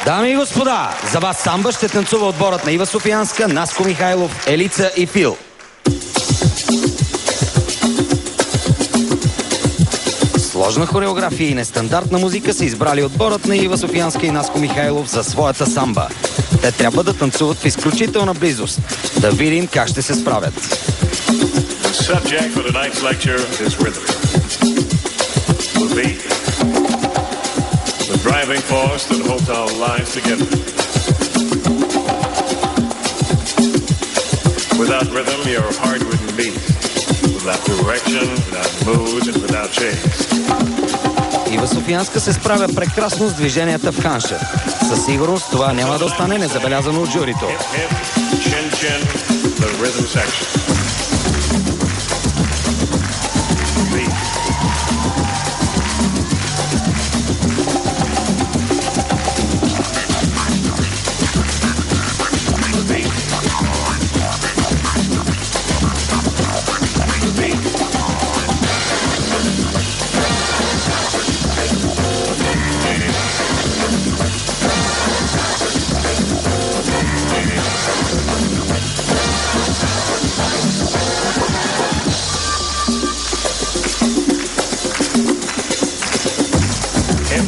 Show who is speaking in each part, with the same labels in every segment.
Speaker 1: Дами и господа, за вас самба ще танцува отборът на Ива Софиянска, Наско Михайлов, Елица и Фил. Сложна хореография и нестандартна музика са избрали отборът на Ива Софиянска и Наско Михайлов за своята самба. Те трябва да танцуват в изключителна близост. Да видим как ще се справят.
Speaker 2: The driving force that holds our lives together. Without rhythm, your heart wouldn't beat. Without direction, without mood and without change.
Speaker 1: Ива Софиянска се справя прекрасно с движенията в ханша. Със сигурност това няма да остане незабелязано от журито.
Speaker 2: Chin, chin, the rhythm section. Beat.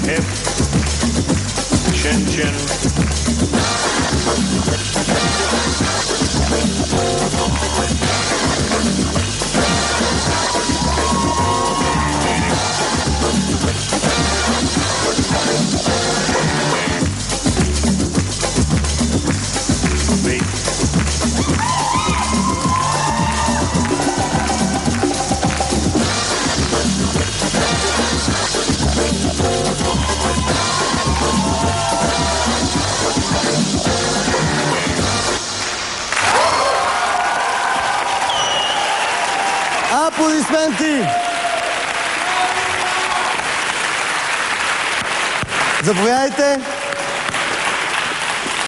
Speaker 2: Hip, chin, chin. Beat.
Speaker 3: Аплодисменти! Заповядайте!